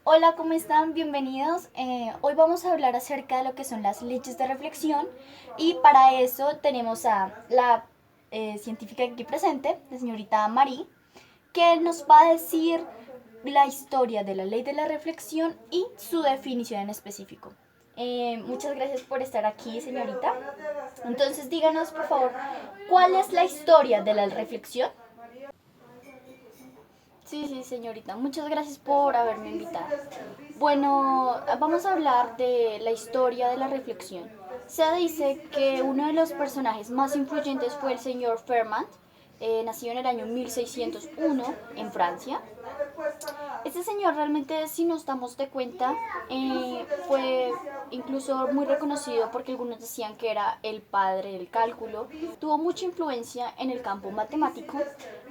Hola, ¿cómo están? Bienvenidos. Hoy vamos a hablar acerca de lo que son las leyes de reflexión y para eso tenemos a la científica aquí presente, la señorita Marie, que nos va a decir la historia de la ley de la reflexión y su definición en específico. Muchas gracias por estar aquí, señorita. Entonces, díganos, por favor, ¿cuál es la historia de la reflexión? Sí, sí, señorita. Muchas gracias por haberme invitado. Bueno, vamos a hablar de la historia de la reflexión. Se dice que uno de los personajes más influyentes fue el señor Fermat, nacido en el año 1601 en Francia. Este señor realmente, si nos damos de cuenta, fue incluso muy reconocido porque algunos decían que era el padre del cálculo. Tuvo mucha influencia en el campo matemático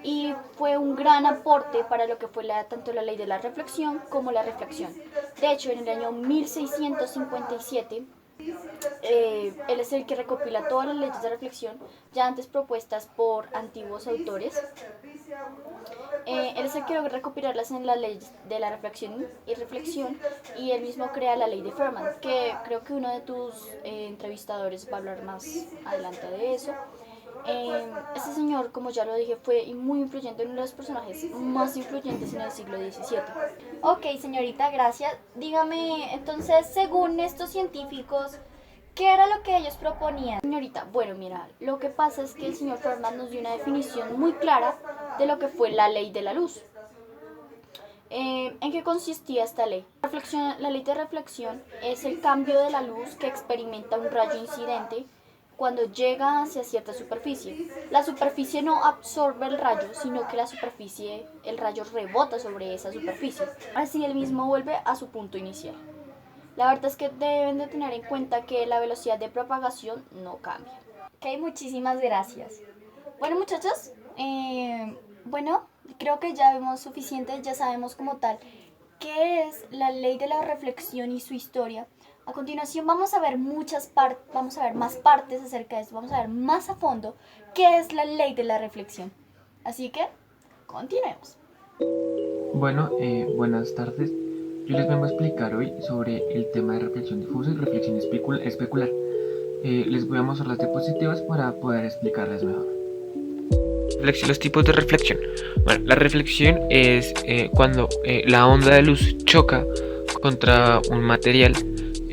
y fue un gran aporte para lo que fue tanto la ley de la reflexión como la reflexión. De hecho, en el año 1657, él es el que recopila todas las leyes de reflexión ya antes propuestas por antiguos autores. Él es el que logra recopilarlas en la ley de la reflexión y él mismo crea la ley de Fermat, que creo que uno de tus entrevistadores va a hablar más adelante de eso. Este señor, como ya lo dije, fue muy influyente, uno de los personajes más influyentes en el siglo XVII. Ok, señorita, gracias. Dígame, entonces, según estos científicos, ¿qué era lo que ellos proponían? Señorita, bueno, mira, lo que pasa es que el señor Fermat nos dio una definición muy clara de lo que fue la ley de la luz. ¿En qué consistía esta ley? La ley de reflexión es el cambio de la luz que experimenta un rayo incidente cuando llega hacia cierta superficie. La superficie no absorbe el rayo, sino que el rayo rebota sobre esa superficie. Así el mismo vuelve a su punto inicial. La verdad es que deben de tener en cuenta que la velocidad de propagación no cambia. Ok, muchísimas gracias. Bueno, muchachos, bueno, creo que ya vemos suficiente, ya sabemos como tal qué es la ley de la reflexión y su historia. A continuación vamos a ver más partes acerca de esto, vamos a ver más a fondo qué es la ley de la reflexión. Así que, continuemos. Bueno, buenas tardes. Yo les vengo a explicar hoy sobre el tema de reflexión difusa y reflexión especular. Les voy a mostrar las diapositivas para poder explicarles mejor. Los tipos de reflexión. Bueno, la reflexión es cuando la onda de luz choca contra un material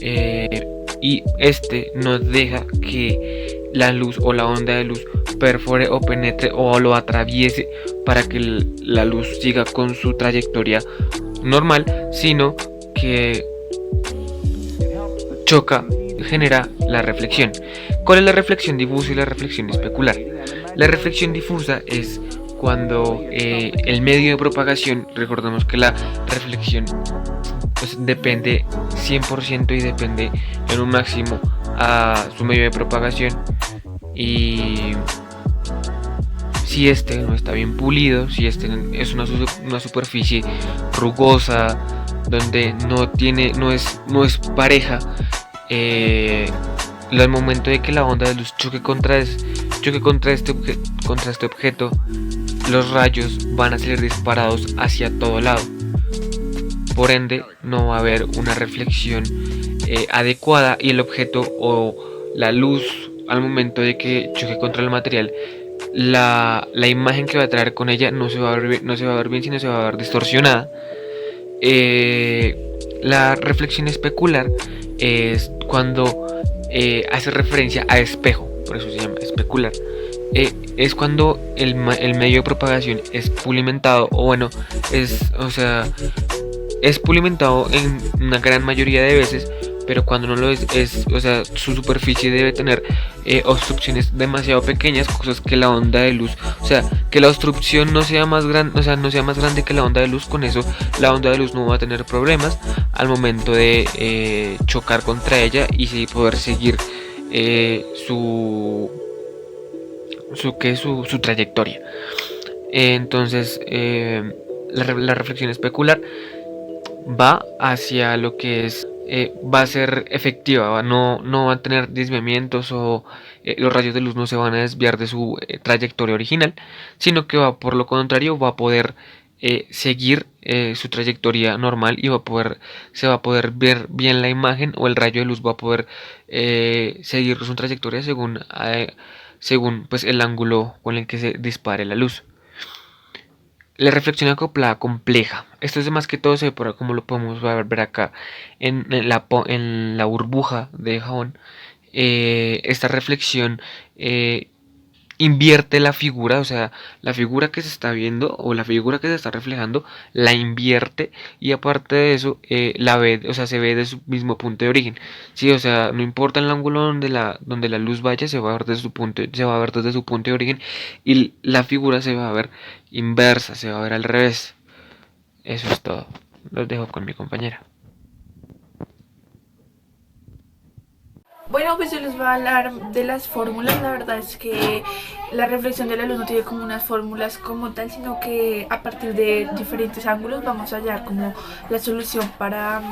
y este no deja que la luz o la onda de luz perfore o penetre o lo atraviese para que la luz siga con su trayectoria normal, sino que choca, genera la reflexión. ¿Cuál es la reflexión difusa y la reflexión especular? La reflexión difusa es cuando el medio de propagación, recordemos que la reflexión pues, depende 100% y depende en un máximo a su medio de propagación, y si este no está bien pulido, si este es una superficie rugosa donde no es pareja, al momento de que la onda de luz choque contra este objeto, los rayos van a ser disparados hacia todo lado. Por ende, no va a haber una reflexión adecuada y el objeto o la luz, al momento de que choque contra el material, la imagen que va a traer con ella no se va a ver bien, sino se va a ver distorsionada. La reflexión especular es cuando hace referencia a espejo, por eso se llama especular. Es cuando el medio de propagación es pulimentado, o bueno, es pulimentado en una gran mayoría de veces, pero cuando no lo o sea, su superficie debe tener obstrucciones demasiado pequeñas, cosas que la onda de luz, o sea, que la obstrucción no sea más grande, o sea, no sea más grande que la onda de luz. Con eso la onda de luz no va a tener problemas al momento de chocar contra ella y sí poder seguir su trayectoria. Entonces, la reflexión especular va hacia lo que va a ser efectiva, no va a tener desviamientos, o los rayos de luz no se van a desviar de su trayectoria original, sino que va, por lo contrario, va a poder seguir su trayectoria normal y se va a poder ver bien la imagen, o el rayo de luz va a poder seguir su trayectoria según pues, el ángulo con el que se dispare la luz. La reflexión acoplada compleja. Esto es de más que todo se ve por como lo podemos ver acá en la burbuja de jabón. Esta reflexión invierte la figura, o sea, la figura que se está viendo o la figura que se está reflejando la invierte, y aparte de eso la ve, o sea, se ve de su mismo punto de origen. Sí, o sea, no importa el ángulo donde la luz vaya, se va a ver se va a ver desde su punto de origen, y la figura se va a ver inversa, se va a ver al revés. Eso es todo. Los dejo con mi compañera. Bueno, pues yo les voy a hablar de las fórmulas. La verdad es que la reflexión de la luz no tiene como unas fórmulas como tal, sino que a partir de diferentes ángulos vamos a hallar como la solución para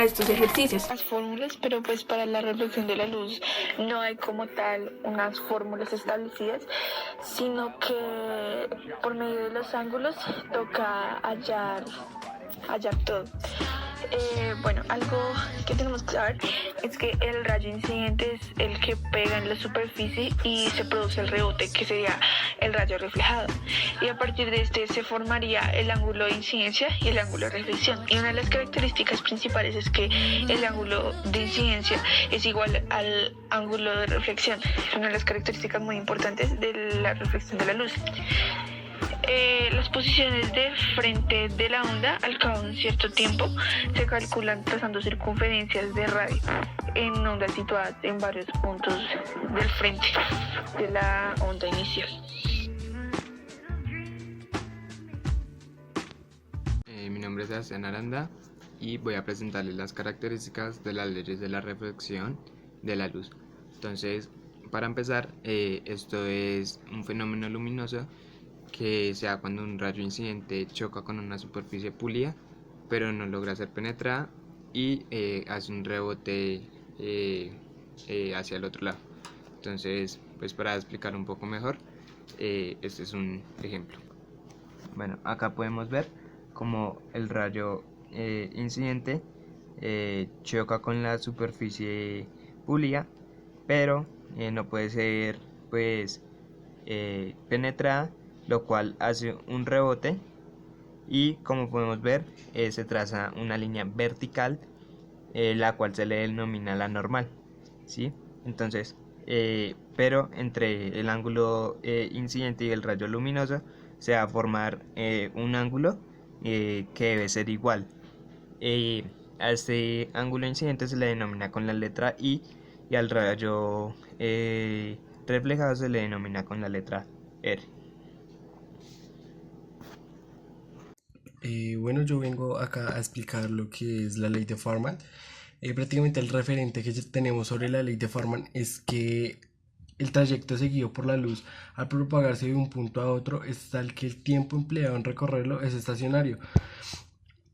estos ejercicios. Las fórmulas, pero pues para la reflexión de la luz no hay como tal unas fórmulas establecidas, sino que por medio de los ángulos toca hallar todo. Bueno, algo que tenemos que saber es que el rayo incidente es el que pega en la superficie y se produce el rebote, que sería el rayo reflejado. Y a partir de este se formaría el ángulo de incidencia y el ángulo de reflexión. Y una de las características principales es que el ángulo de incidencia es igual al ángulo de reflexión. Es una de las características muy importantes de la reflexión de la luz. Las posiciones de frente de la onda al cabo de un cierto tiempo se calculan trazando circunferencias de radio en ondas situadas en varios puntos del frente de la onda inicial. Mi nombre es Sebastián Aranda y voy a presentarles las características de las leyes de la reflexión de la luz. Entonces, para empezar, esto es un fenómeno luminoso que se da cuando un rayo incidente choca con una superficie pulida, pero no logra ser penetrada y hace un rebote hacia el otro lado. Entonces, pues para explicar un poco mejor, este es un ejemplo. Bueno, acá podemos ver como el rayo incidente choca con la superficie pulida, pero no puede ser pues penetrada, lo cual hace un rebote y, como podemos ver, se traza una línea vertical, la cual se le denomina la normal, ¿sí? Entonces, pero entre el ángulo incidente y el rayo luminoso se va a formar un ángulo que debe ser igual. A este ángulo incidente se le denomina con la letra I, y al rayo reflejado se le denomina con la letra R. Bueno, yo vengo acá a explicar lo que es la ley de Farman. Prácticamente el referente que tenemos sobre la ley de Farman es que el trayecto seguido por la luz al propagarse de un punto a otro es tal que el tiempo empleado en recorrerlo es estacionario.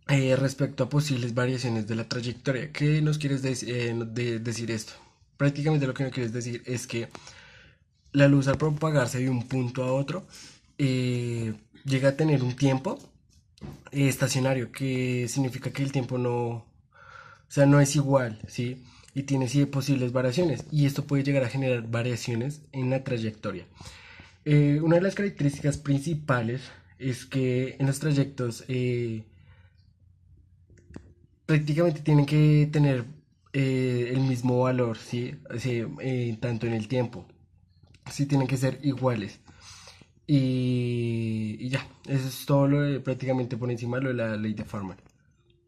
Respecto a posibles variaciones de la trayectoria, ¿qué nos quieres decir esto? Prácticamente lo que nos quieres decir es que la luz al propagarse de un punto a otro llega a tener un tiempo estacionario, que significa que el tiempo no es igual, ¿sí? Y tiene posibles variaciones, y esto puede llegar a generar variaciones en la trayectoria. Una de las características principales es que en los trayectos prácticamente tienen que tener el mismo valor, ¿sí? Tanto en el tiempo, sí, tienen que ser iguales. Y ya, eso es todo prácticamente por encima de lo de la ley de Farman.